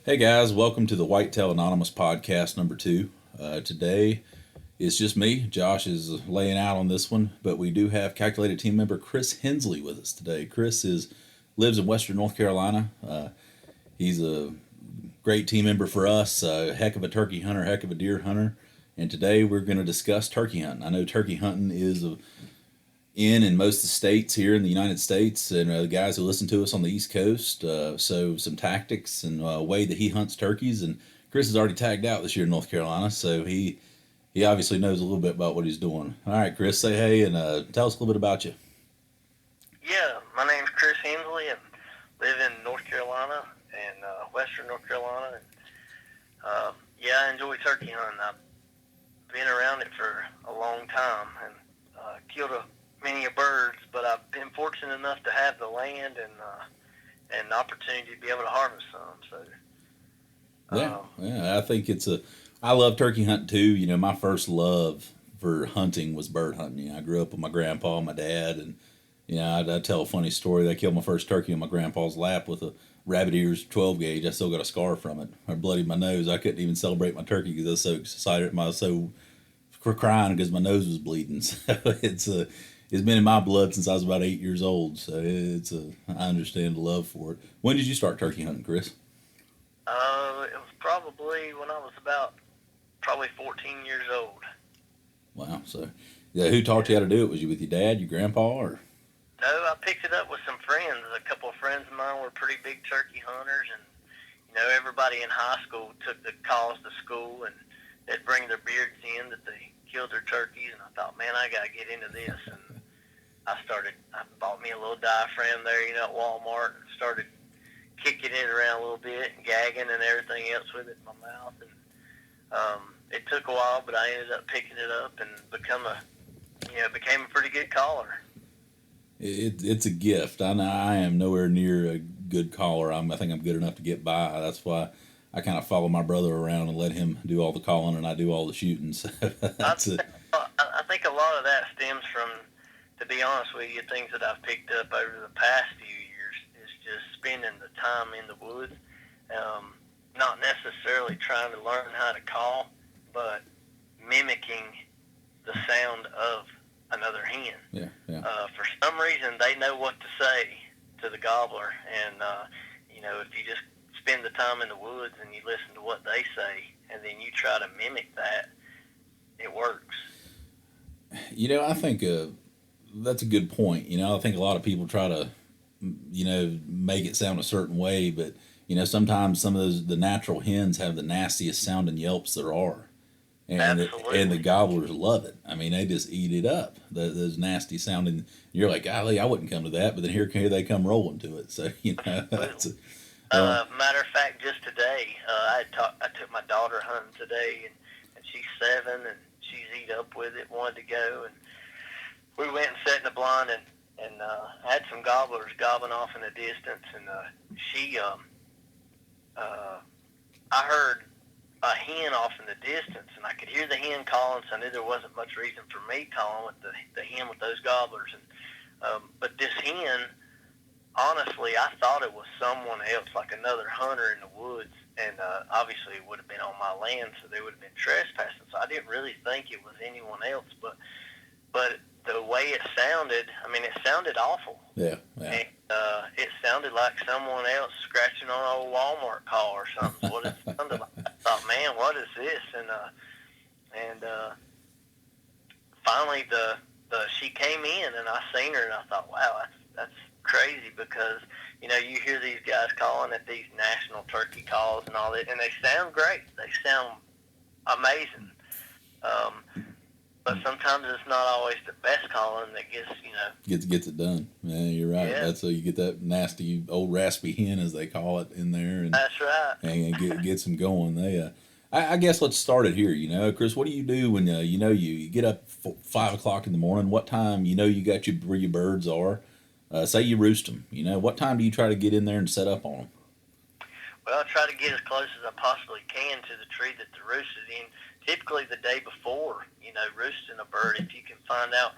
Hey guys, welcome to the Whitetail Anonymous podcast number 2. Today it's just me. Josh is laying out on this one, but we do have calculated team member Chris Hensley with us today. Chris lives in Western North Carolina. He's a great team member for us, a heck of a turkey hunter, heck of a deer hunter, and today we're going to discuss turkey hunting. I know turkey hunting is in most of the states here in the United States, and the guys who listen to us on the East Coast. So some tactics and way that he hunts turkeys. And Chris is already tagged out this year in North Carolina, so he obviously knows a little bit about what he's doing. All right, Chris, say hey and tell us a little bit about you. Yeah, my name's Chris Hensley and live in North Carolina and Western North Carolina. And, I enjoy turkey hunting. I've been around it for a long time and killed many birds, but I've been fortunate enough to have the land and the opportunity to be able to harvest some. So I think I love turkey hunting too. You know, my first love for hunting was bird hunting. You know, I grew up with my grandpa and my dad, and I tell a funny story. I killed my first turkey on my grandpa's lap with a rabbit ears 12 gauge. I still got a scar from it. I bloodied my nose. I couldn't even celebrate my turkey because I was so excited. I was so crying because my nose was bleeding. So it's been in my blood since I was about 8 years old. So I understand the love for it. When did you start turkey hunting, Chris? It was probably when I was probably 14 years old. Wow. So who taught you how to do it? Was you with your dad, your grandpa, or? No, I picked it up with some friends. A couple of friends of mine were pretty big turkey hunters, and everybody in high school took the calls to school, and they'd bring their beards in that they killed their turkeys, and I thought, man, I got to get into this. And I bought me a little diaphragm there, at Walmart, and started kicking it around a little bit and gagging and everything else with it in my mouth. And it took a while, but I ended up picking it up and became a pretty good caller. It's a gift. I am nowhere near a good caller. I think I'm good enough to get by. That's why I kind of follow my brother around and let him do all the calling and I do all the shooting. So I think a lot of that stems from, to be honest with you, things that I've picked up over the past few years is just spending the time in the woods, not necessarily trying to learn how to call, but mimicking the sound of another hen. Yeah. For some reason, they know what to say to the gobbler, and if you just spend the time in the woods and you listen to what they say, and then you try to mimic that, it works. I think that's a good point. I think a lot of people try to, make it sound a certain way, but sometimes some of the natural hens have the nastiest sounding yelps there are. And the gobblers love it. I mean, they just eat it up. Those nasty sounding. You're like, golly, I wouldn't come to that, but then here they come rolling to it. So that's. Matter of fact, just today, I took my daughter hunting today, and she's 7, and she's eat up with it, wanted to go, and we went and sat in the blind and had some gobblers gobbling off in the distance, and I heard a hen off in the distance, and I could hear the hen calling, so I knew there wasn't much reason for me calling with the hen with those gobblers. And but this hen, honestly, I thought it was someone else, like another hunter in the woods, and obviously it would have been on my land, so they would have been trespassing. So I didn't really think it was anyone else, but the way it sounded, it sounded awful. Yeah. And, it sounded like someone else scratching on an old Walmart call or something. What it sounded like. I thought, man, what is this? And finally, she came in, and I seen her, and I thought, wow, that's crazy, because you hear these guys calling at these national turkey calls and all that, and they sound great. They sound amazing. But sometimes it's not always the best calling that gets it done. Yeah, you're right. Yeah. That's so you get that nasty old raspy hen, as they call it, in there, and that's right. And gets them going. I guess let's start it here. Chris, what do you do when you get up 5 o'clock in the morning? What time you got where your birds are? Say you roost them. What time do you try to get in there and set up on them? Well, I try to get as close as I possibly can to the tree that the roost is in. Typically the day before, roosting a bird, if you can find out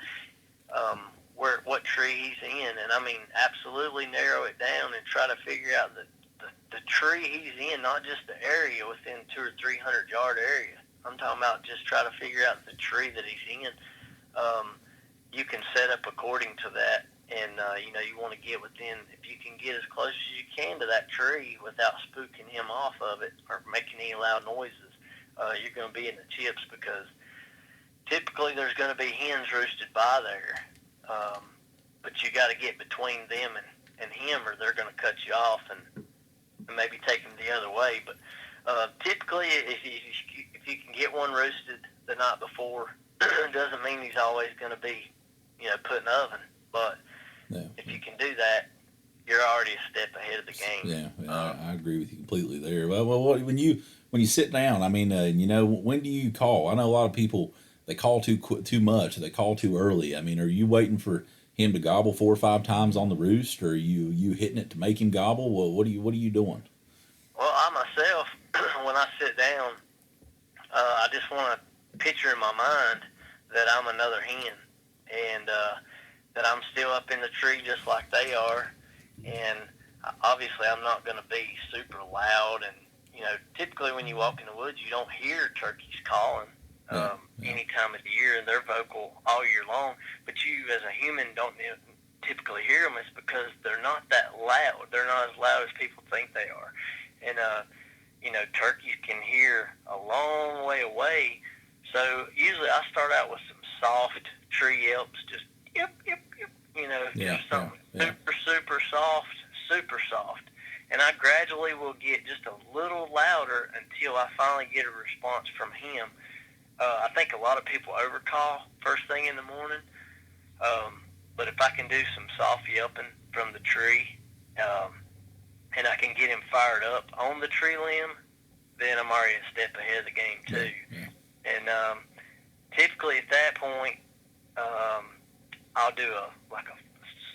what tree he's in, and absolutely narrow it down and try to figure out the the tree he's in, not just the area within 200 or 300 yard area. I'm talking about just try to figure out the tree that he's in. You can set up according to that, and you want to get within. If you can get as close as you can to that tree without spooking him off of it or making any loud noises, you're going to be in the chips, because typically there's going to be hens roosted by there. But you got to get between them and him, or they're going to cut you off and maybe take them the other way. But typically, if you can get one roosted the night before, it doesn't mean he's always going to be, put in the oven. But if you can do that, you're already a step ahead of the game. Yeah, I agree with you completely there. Well, when you sit down, I mean, when do you call? I know a lot of people, they call too much. They call too early. I mean, are you waiting for him to gobble 4 or 5 times on the roost, or are you hitting it to make him gobble? Well, what are you doing? Well, I myself, when I sit down, I just want to picture in my mind that I'm another hen, and that I'm still up in the tree just like they are. And obviously, I'm not going to be super loud. And typically when you walk in the woods, you don't hear turkeys calling any time of the year, and they're vocal all year long. But you, as a human, don't typically hear them. It's because they're not that loud. They're not as loud as people think they are. And turkeys can hear a long way away. So usually I start out with some soft tree yelps, just yep, yep, yep, something super soft. And I gradually will get just a little louder until I finally get a response from him. I think a lot of people overcall first thing in the morning, but if I can do some soft yelping from the tree, and I can get him fired up on the tree limb, then I'm already a step ahead of the game too. Yeah. And typically at that point, I'll do as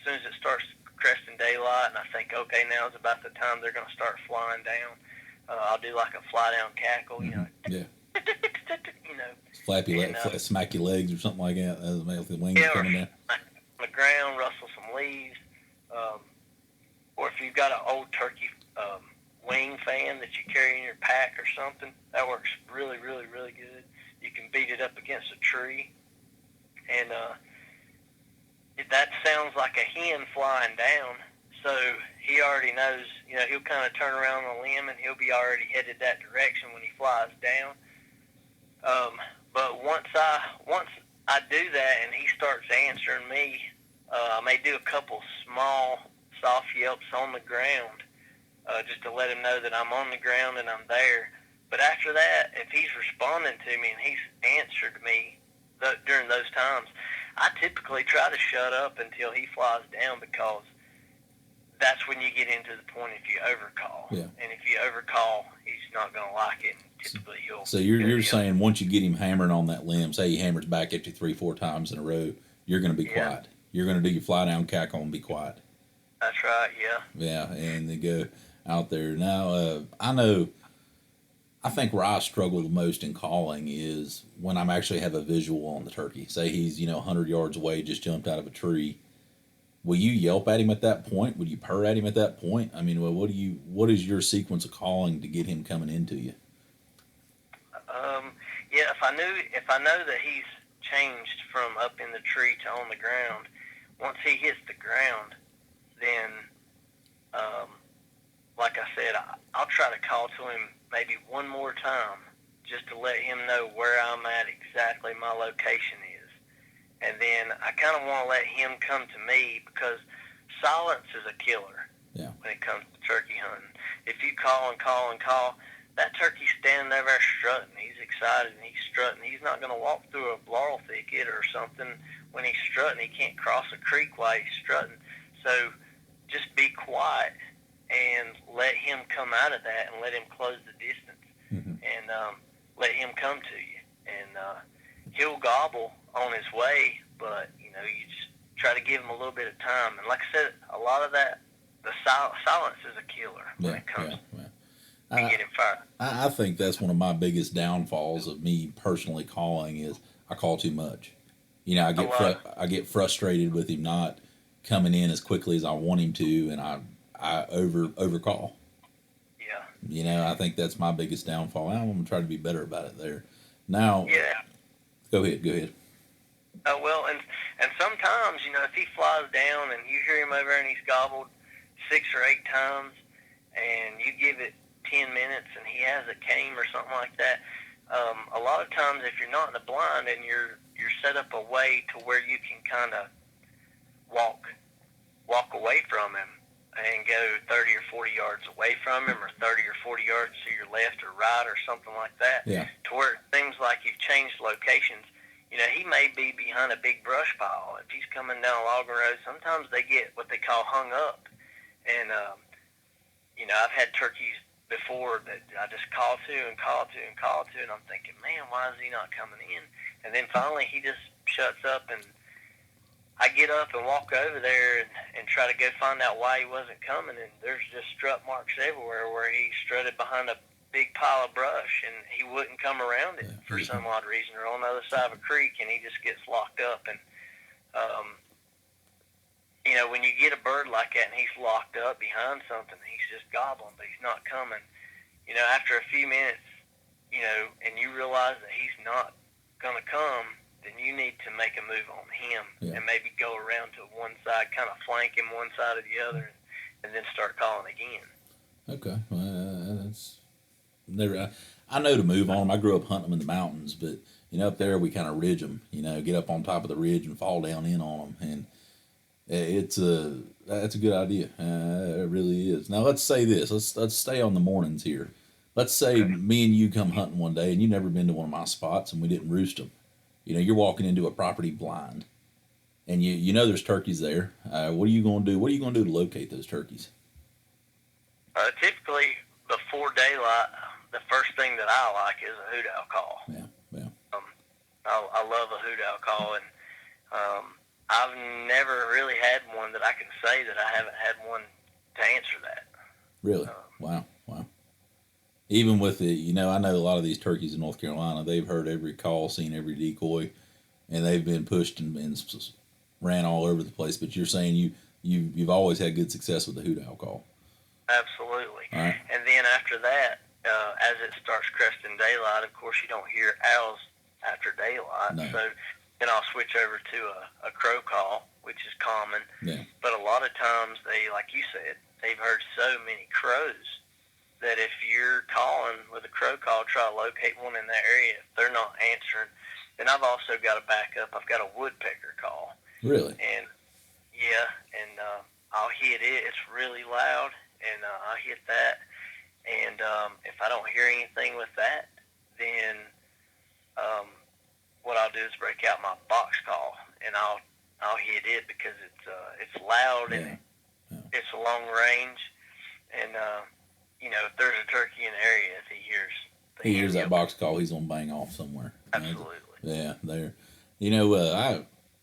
soon as it starts cresting daylight, and I think, okay, now's about the time they're going to start flying down. I'll do like a fly down cackle, Flappy smack your legs or something like that. Make the wings coming down. On the ground, rustle some leaves. Or if you've got an old turkey wing fan that you carry in your pack or something, that works really, really, really good. You can beat it up against a tree, and that sounds like a hen flying down. So he already knows, he'll kind of turn around on the limb, and he'll be already headed that direction when he flies down. But once I do that and he starts answering me, I may do a couple small soft yelps on the ground, just to let him know that I'm on the ground and I'm there. But after that, if he's responding to me and he's answered me during those times, I typically try to shut up until he flies down, because that's when you get into the point if you overcall. Yeah. And if you overcall, he's not going to like it. Typically, he'll. So you're saying once you get him hammering on that limb, say he hammers back at you 3-4 times in a row, you're going to be quiet. You're going to do your fly down cackle and be quiet. That's right. Yeah. Yeah, and they go out there. Now, I think where I struggle the most in calling is when I'm actually have a visual on the turkey. Say he's 100 yards away, just jumped out of a tree. Will you yelp at him at that point? Would you purr at him at that point? I mean, what is your sequence of calling to get him coming into you? Yeah, if I know that he's changed from up in the tree to on the ground, once he hits the ground, then, like I said, I'll try to call to him maybe one more time, just to let him know where I'm at, exactly my location is. And then I kind of want to let him come to me, because silence is a killer when it comes to turkey hunting. If you call and call and call, that turkey's standing there strutting. He's excited and he's strutting. He's not going to walk through a laurel thicket or something when he's strutting. He can't cross a creek while he's strutting. So just be quiet and let him come out of that, and let him close the distance, and let him come to you. And he'll gobble on his way, but you just try to give him a little bit of time. And like I said, a lot of that, the silence is a killer when it comes to getting fired. I think that's one of my biggest downfalls of me personally calling is I call too much. I get frustrated with him not coming in as quickly as I want him to, and I overcall. You know, I think that's my biggest downfall. I'm going to try to be better about it there. Now, Yeah. go ahead. Well, and sometimes, if he flies down and you hear him over and he's gobbled 6 or 8 times, and you give it 10 minutes and he has a cane or something like that, a lot of times if you're not in the blind and you're set up a way to where you can kind of walk away from him and go 30 or 40 yards away from him, or 30 or 40 yards to your left or right or something like that, Yeah. to where it seems like you've changed locations. He may be behind a big brush pile. If he's coming down a logging road, sometimes they get what they call hung up. And, I've had turkeys before that I just call to, and I'm thinking, man, why is he not coming in? And then finally he just shuts up, and I get up and walk over there and try to go find out why he wasn't coming, and there's just strut marks everywhere where he strutted behind a big pile of brush, and he wouldn't come around it for some odd reason, or on the other side of a creek, and he just gets locked up. And when you get a bird like that and he's locked up behind something, he's just gobbling, but he's not coming. After a few minutes, and you realize that he's not going to come, then you need to make a move on him, and maybe go around to one side, kind of flank him one side or the other, and then start calling again. Okay, that's never. I know to move on them. I grew up hunting them in the mountains, but up there we kind of ridge them. Get up on top of the ridge and fall down in on them, and that's a good idea. It really is. Now let's say this. Let's stay on the mornings here. Let's say me and you come hunting one day, and you've never been to one of my spots, and we didn't roost them. You're walking into a property blind, and you know there's turkeys there. What are you going to do? What are you going to do to locate those turkeys? Typically, before daylight, the first thing that I like is a hoot owl call. Yeah. I love a hoot owl call, and I've never really had one that I can say that I haven't had one to answer that. Really? Wow. Even with the, I know a lot of these turkeys in North Carolina, they've heard every call, seen every decoy, and they've been pushed and ran all over the place. But you're saying you've always had good success with the hoot owl call. Absolutely. All right. And then after that, as it starts cresting daylight, of course you don't hear owls after daylight. No. So then I'll switch over to a crow call, which is common. Yeah. But a lot of times they, like you said, they've heard so many crows that if you're calling with a crow call, try to locate one in that area. If they're not answering, then I've also got a backup. I've got a woodpecker call. Really? And I'll hit it. It's really loud, and I'll hit that. And if I don't hear anything with that, then what I'll do is break out my box call, and I'll hit it because it's loud and it's a long range, and if there's a turkey in the area, if he hears that box call, he's gonna bang off somewhere. Absolutely. Yeah, there.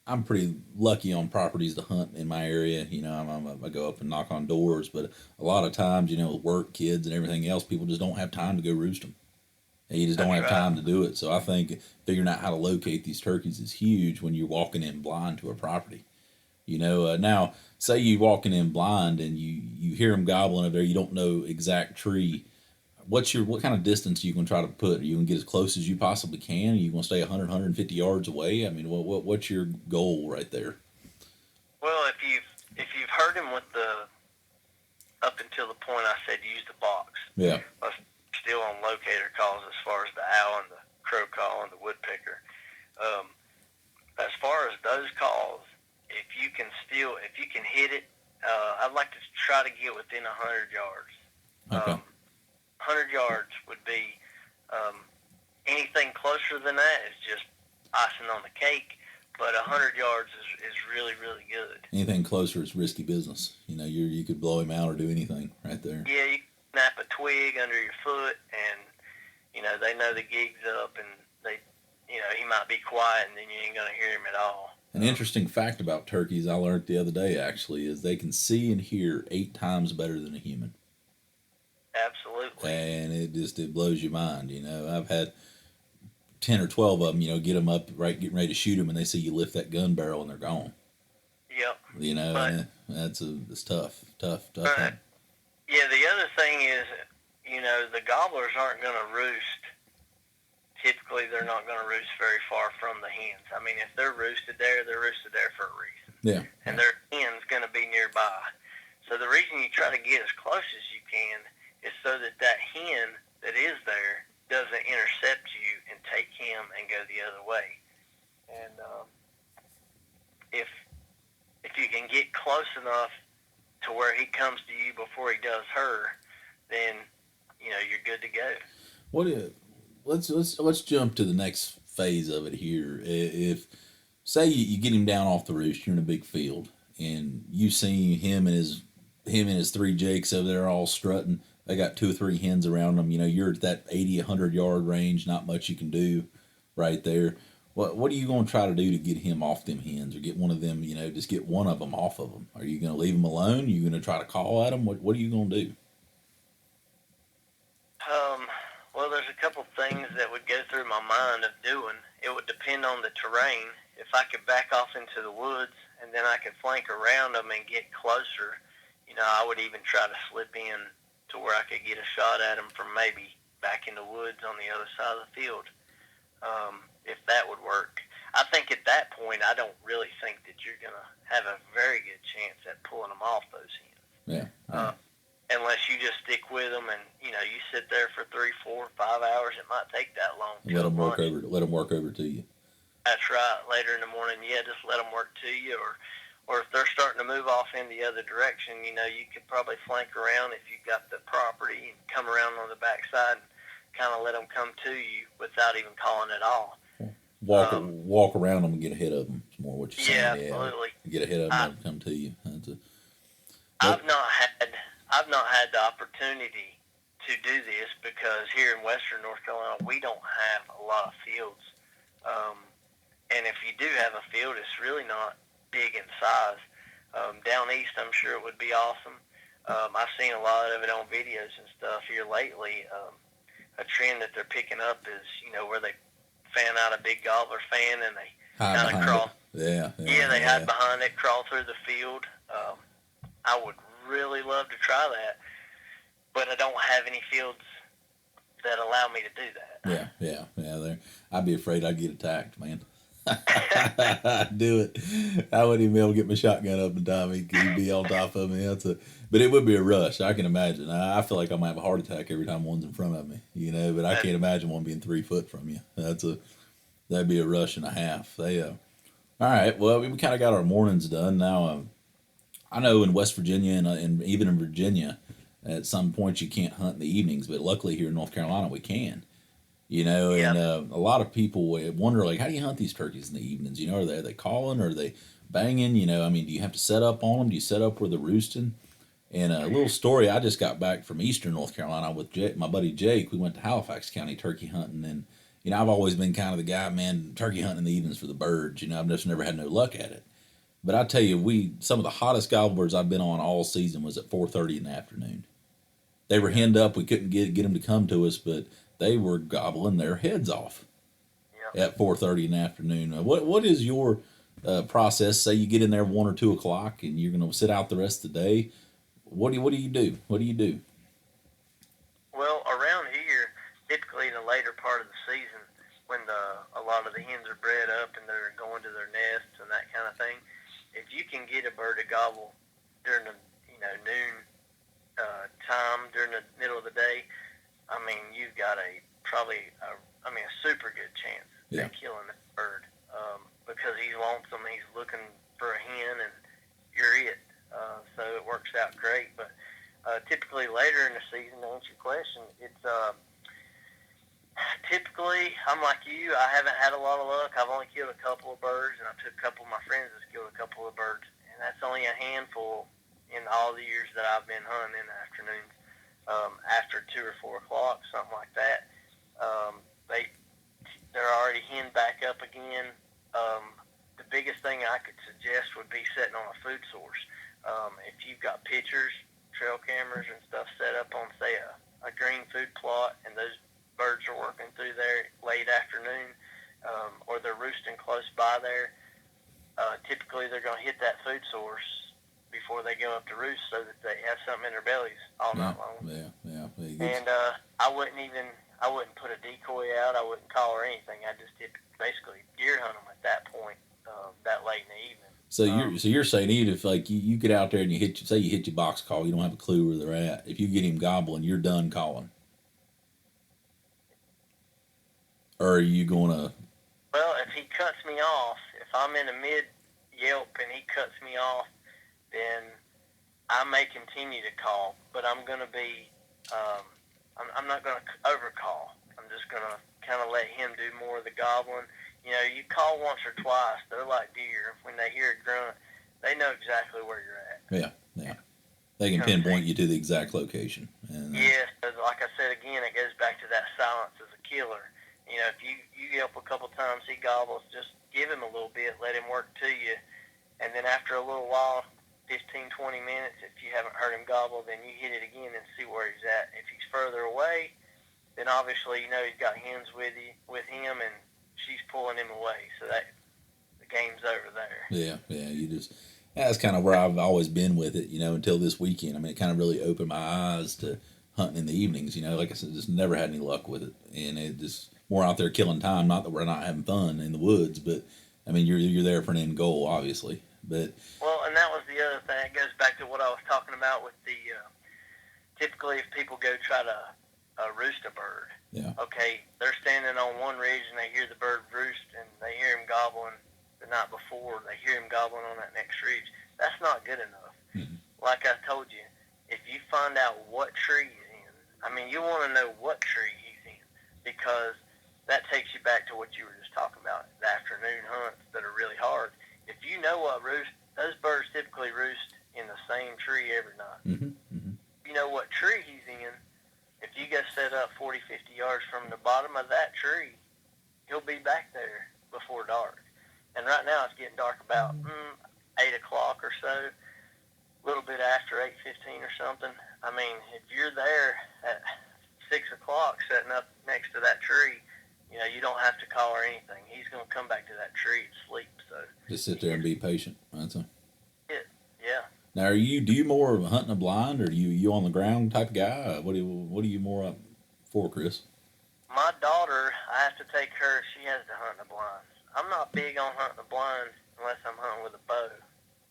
I'm pretty lucky on properties to hunt in my area. I go up and knock on doors, but a lot of times, with work, kids, and everything else, people just don't have time to go roost them. And you just don't have time to do it. So I think figuring out how to locate these turkeys is huge when you're walking in blind to a property. Now, say you're walking in blind and you hear them gobbling over there, you don't know exact tree. What kind of distance are you going to try to put? Are you going to get as close as you possibly can? Are you going to stay 100, 150 yards away? I mean, what's your goal right there? Well, if you've heard him with up until the point I said use the box. Yeah. Still on locator calls as far as the owl and the crow call and the woodpecker. As far as those calls, if you can hit it, I'd like to try to get within 100 yards. Okay. 100 yards would be, anything closer than that is just icing on the cake, but 100 yards is really, really good. Anything closer is risky business. You could blow him out or do anything right there. Yeah, you can snap a twig under your foot, and, they know the gig's up, and he might be quiet, and then you ain't going to hear him at all. An interesting fact about turkeys I learned the other day, actually, is they can see and hear 8 times better than a human. Absolutely. And it blows your mind. I've had 10 or 12 of them, get them up, right, getting ready to shoot them, and they see you lift that gun barrel and they're gone. Yep. It's tough. Yeah, the other thing is, the gobblers aren't going to roost. Typically, they're not going to roost very far from the hens. I mean, if they're roosted there for a reason. Yeah. And their hen's going to be nearby. So the reason you try to get as close as you can is so that that hen that is there doesn't intercept you and take him and go the other way. And if you can get close enough to where he comes to you before he does her, then you're good to go. Let's jump to the next phase of it here. If say you get him down off the roost, you're in a big field, and you see him and his three jakes over there all strutting. They got 2 or 3 hens around them. You're at that 80, 100 yard range. Not much you can do right there. What are you going to try to do to get him off them hens, or get one of them? Just get one of them off of them. Are you going to leave them alone? Are you going to try to call at them? What are you going to do? Well, there's a couple things that would go through my mind of doing. It would depend on the terrain. If I could back off into the woods and then I could flank around them and get closer, I would even try to slip in to where I could get a shot at them from maybe back in the woods on the other side of the field, if that would work. I think at that point, I don't really think that you're going to have a very good chance at pulling them off those hens. Yeah. Unless you just stick with them and, you sit there for 3, 4, 5 hours. It might take that long. Let them work over to you. That's right. Later in the morning, just let them work to you. Or if they're starting to move off in the other direction, you could probably flank around if you've got the property and come around on the backside and kind of let them come to you without even calling at all. Walk around them and get ahead of them. It's more what you're saying. Yeah, absolutely. Get ahead of them and let them come to you. I've not had the opportunity to do this because here in western North Carolina, we don't have a lot of fields. And if you do have a field, it's really not big in size. Down east, I'm sure it would be awesome. I've seen a lot of it on videos and stuff here lately. A trend that they're picking up is, where they fan out a big gobbler fan and they kind of crawl. They hide behind it, crawl through the field. I would really love to try that, but I don't have any fields that allow me to do that. Yeah. I'd be afraid I'd get attacked, man. I'd do it. I wouldn't even be able to get my shotgun up in time. He'd be on top of me. But it would be a rush. I can imagine. I feel like I might have a heart attack every time one's in front of me. But I can't imagine one being 3 foot from you. That'd be a rush and a half. All right. Well, we kind of got our mornings done now. I know in West Virginia and even in Virginia, at some point you can't hunt in the evenings, but luckily here in North Carolina we can. And a lot of people wonder, like, how do you hunt these turkeys in the evenings? Are they calling? Are they banging? Do you have to set up on them? Do you set up where they're roosting? And a little story, I just got back from eastern North Carolina with my buddy Jake. We went to Halifax County turkey hunting, and I've always been kind of the guy, man, turkey hunting in the evenings for the birds. I've just never had no luck at it. But I tell you, some of the hottest gobblers I've been on all season was at 4:30 in the afternoon. They were henned up. We couldn't get them to come to us, but they were gobbling their heads off at 4:30 in the afternoon. What is your process? Say you get in there 1 or 2 o'clock, and you're going to sit out the rest of the day. What do you do? Well, around here, typically in the later part of the season, when a lot of the hens are bred up and they're going to their nests and that kind of thing, if you can get a bird to gobble during the noon time during the middle of the day, I mean, you've got a super good chance at killing that bird because he's lonesome. He's looking for a hen, and you're it. So it works out great. But typically later in the season, to answer your question, it's typically, I'm like you. I haven't had a lot of luck. I've only killed a couple of birds, and I took a couple of my friends that's killed a couple of birds, and that's only a handful in all the years that I've been hunting in the afternoons. After 2 or 4 o'clock, something like that, they're already henned back up again. The biggest thing I could suggest would be setting on a food source. If you've got pictures, trail cameras, and stuff set up on, say, a green food plot, and those birds are working through there late afternoon, or they're roosting close by there, typically they're going to hit that food source before they go up to roost so that they have something in their bellies all night long. Yeah, And I wouldn't put a decoy out. I wouldn't call or anything. I just did basically deer hunt them at that point, that late in the evening. So you're saying even if like you get out there and you hit your box call, you don't have a clue where they're at. If you get him gobbling, you're done calling. Or are you gonna? Well, if he cuts me off, if I'm in a mid yelp and he cuts me off, then I may continue to call, but I'm gonna be. I'm not gonna overcall. I'm just gonna kind of let him do more of the gobbling. You know, you call once or twice, they're like deer. When they hear a grunt, they know exactly where you're at. Yeah. They can pinpoint you to the exact location. And, yes, like I said again, it goes back to that silence as a killer. You know, if you yelp a couple times, he gobbles, just give him a little bit, let him work to you, and then after a little while, 15, 20 minutes, if you haven't heard him gobble, then you hit it again and see where he's at. If he's further away, then obviously you know he's got hens with him, and she's pulling him away. So that the game's over there. Yeah. That's kind of where I've always been with it, you know, until this weekend. I mean, it kind of really opened my eyes to hunting in the evenings, you know. Like I said, just never had any luck with it, and it just more out there killing time. Not that we're not having fun in the woods, but I mean, you're there for an end goal, obviously. But well, and that was the other thing. It goes back to what I was talking about with the typically if people go try to roost a bird. Yeah. Okay, they're standing on one ridge and they hear the bird roost and they hear him gobbling the night before. They hear him gobbling on that next ridge. That's not good enough. Mm-hmm. Like I told you, if you find out what tree he's in, I mean, you want to know what tree he's in because that takes you back to what you were just talking about, the afternoon hunts that are really hard. If you know what roost, those birds typically roost in the same tree every night. Mm-hmm. Mm-hmm. You know what tree he's in. If you go set up 40, 50 yards from the bottom of that tree, he'll be back there before dark. And right now it's getting dark about 8 o'clock or so, a little bit after 8:15 or something. I mean, if you're there at 6 o'clock setting up next to that tree, you know, you don't have to call or anything. He's going to come back to that tree and sleep. So just sit there and be patient. That's all. Yeah. Now, do you more of a hunting a blind, or you on the ground type of guy? What are you more up for, Chris? My daughter, I have to take her. She has to hunt the blinds. I'm not big on hunting the blinds unless I'm hunting with a bow,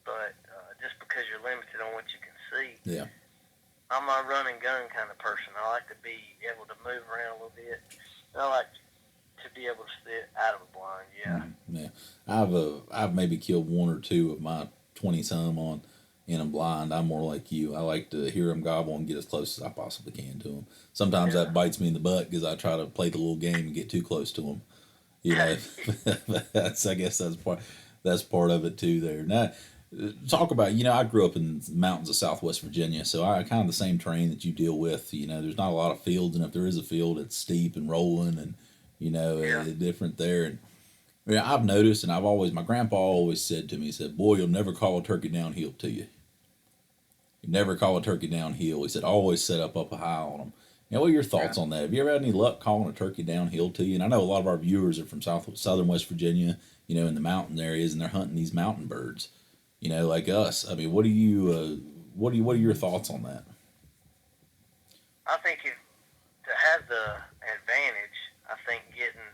but just because you're limited on what you can see. Yeah. I'm a run and gun kind of person. I like to be able to move around a little bit. And I like to be able to sit out of a blind. Yeah. Yeah. I've maybe killed one or two of my 20-some in a blind. I'm more like you. I like to hear them gobble and get as close as I possibly can to them. Sometimes that bites me in the butt because I try to play the little game and get too close to them. You know, I guess that's part of it too. There now, talk about, you know, I grew up in the mountains of Southwest Virginia, so I kind of the same terrain that you deal with. You know, there's not a lot of fields, and if there is a field, it's steep and rolling, and you know, different there. And I've noticed, and my grandpa always said to me, he said, "Boy, you'll never call a turkey downhill to you. You never call a turkey downhill." He said, "Always set up high on them." You know, what are your thoughts on that? Have you ever had any luck calling a turkey downhill to you? And I know a lot of our viewers are from southern West Virginia, you know, in the mountain areas, and they're hunting these mountain birds, you know, like us. I mean, what are your thoughts on that? I think to have the advantage, I think getting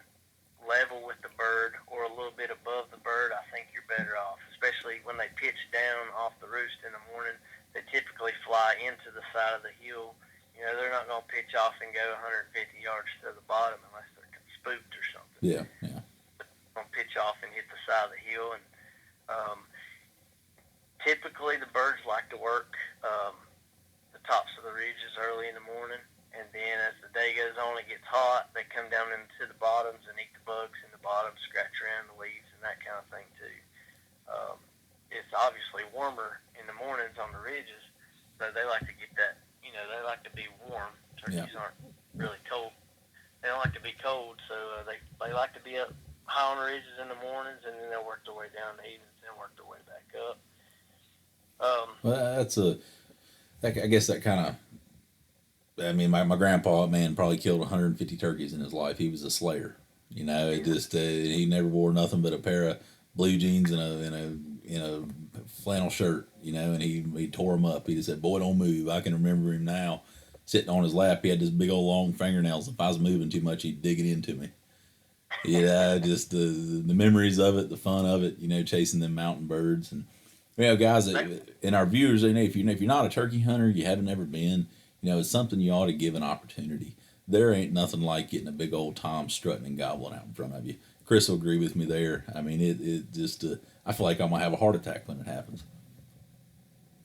level with the bird or a little bit above the bird, I think you're better off, especially when they pitch down off the roost in the morning. They typically fly into the side of the hill. You know, they're not going to pitch off and go 150 yards to the bottom unless they're spooked or something. Yeah. They're going to pitch off and hit the side of the hill. And typically the birds like to work the tops of the ridges early in the morning. And then as the day goes on, it gets hot. They come down into the bottoms and eat the bugs in the bottoms, scratch around the leaves and that kind of thing too. It's obviously warmer in the mornings on the ridges, so they like to get that. You know, they like to be warm. Turkeys aren't really cold. They don't like to be cold, so they like to be up high on the ridges in the mornings, and then they'll work their way down in the evenings and work their way back up. Well, I guess that kind of, I mean, my grandpa, man, probably killed 150 turkeys in his life. He was a slayer. You know, it just he never wore nothing but a pair of blue jeans and a flannel shirt. You know, and he tore them up. He just said, "Boy, don't move." I can remember him now. sitting on his lap. He had this big old long fingernails. If I was moving too much, he'd dig it into me. Yeah, just the memories of it, the fun of it, chasing them mountain birds. And guys, and our viewers, if you're not a turkey hunter, you haven't ever been, it's something you ought to give an opportunity. There ain't nothing like getting a big old tom strutting and gobbling out in front of you. Chris will agree with me there. I mean, it just I feel like I'm gonna have a heart attack when it happens.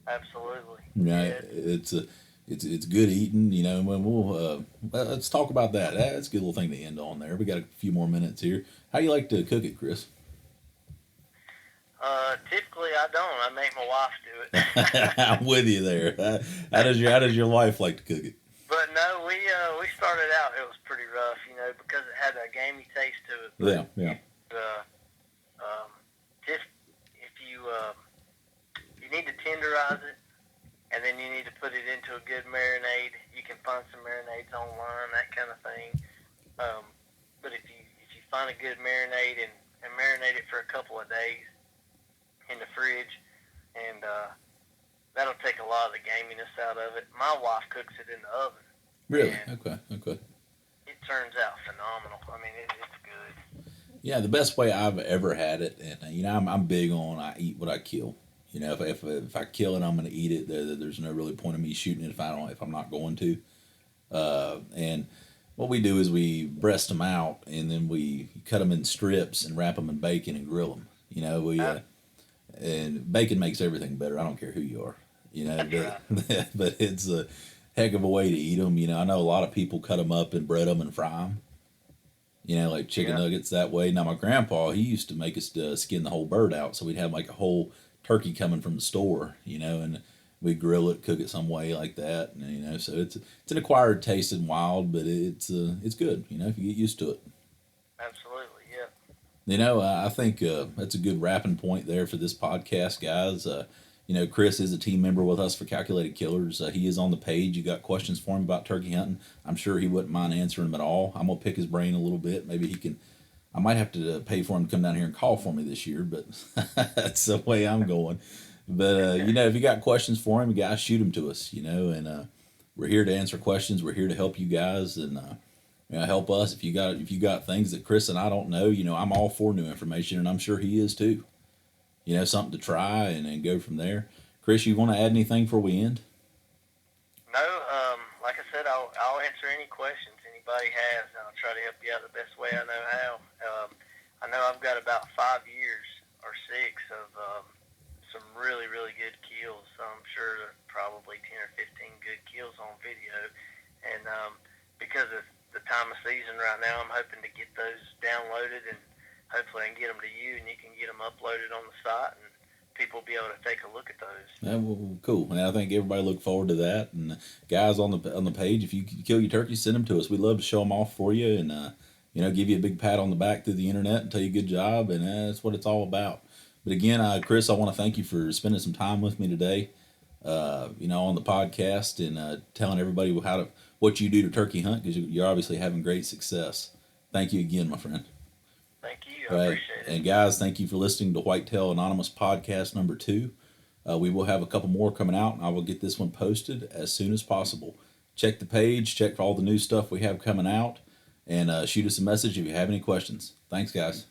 Absolutely. Yeah, it's good eating. When we'll let's talk about that. That's a good little thing to end on there. We got a few more minutes here. How you like to cook it, Chris? Typically I don't. I make my wife do it. I'm with you there. How does your wife like to cook it? But no, we started out, it was pretty rough, because it had a gamey taste to it. But yeah. Just if you need to tenderize it, and then you need to put it into a good marinade. You can find some marinades online, that kind of thing. But if you find a good marinade and marinate it for a couple of days in the fridge, and that'll take a lot of the gaminess out of it. My wife cooks it in the oven. Really? Okay. It turns out phenomenal. I mean, it's good. Yeah, the best way I've ever had it, and I'm big on I eat what I kill. If I kill it, I'm going to eat it. There's no really point of me shooting it if I'm not going to. And what we do is we breast them out, and then we cut them in strips and wrap them in bacon and grill them. And bacon makes everything better. I don't care who you are. But it's a heck of a way to eat them. I know a lot of people cut them up and bread them and fry them. Like chicken nuggets that way. Now my grandpa, he used to make us skin the whole bird out, so we'd have like a whole turkey coming from the store, and we grill it, cook it some way like that, and, so it's an acquired taste and wild, but it's good, if you get used to it. Absolutely, yeah. I think that's a good wrapping point there for this podcast, guys. Chris is a team member with us for Calculated Killers. He is on the page. You got questions for him about turkey hunting? I'm sure he wouldn't mind answering them at all. I'm gonna pick his brain a little bit. Maybe he can. I might have to pay for him to come down here and call for me this year, but that's the way I'm going. But, if you got questions for him, guys, shoot them to us, and we're here to answer questions. We're here to help you guys and help us. If you got things that Chris and I don't know, I'm all for new information, and I'm sure he is too. Something to try and go from there. Chris, you want to add anything before we end? No, like I said, I'll answer any questions anybody has, and I'll try to help you out the best way I know how. I know I've got about 5 years or 6 of some really, really good kills. So I'm sure there are probably 10 or 15 good kills on video. And because of the time of season right now, I'm hoping to get those downloaded, and hopefully I can get them to you, and you can get them uploaded on the site, and people will be able to take a look at those. Yeah, well, cool. And I think everybody look forward to that. And guys on the page, if you kill your turkey, send them to us. We'd love to show them off for you, and give you a big pat on the back through the internet and tell you good job. And that's what it's all about. But again, Chris, I want to thank you for spending some time with me today. On the podcast and telling everybody what you do to turkey hunt, because you're obviously having great success. Thank you again, my friend. Thank you. I appreciate it. And guys, thank you for listening to Whitetail Anonymous Podcast number 2. We will have a couple more coming out, and I will get this one posted as soon as possible. Check the page, check for all the new stuff we have coming out, and shoot us a message if you have any questions. Thanks, guys.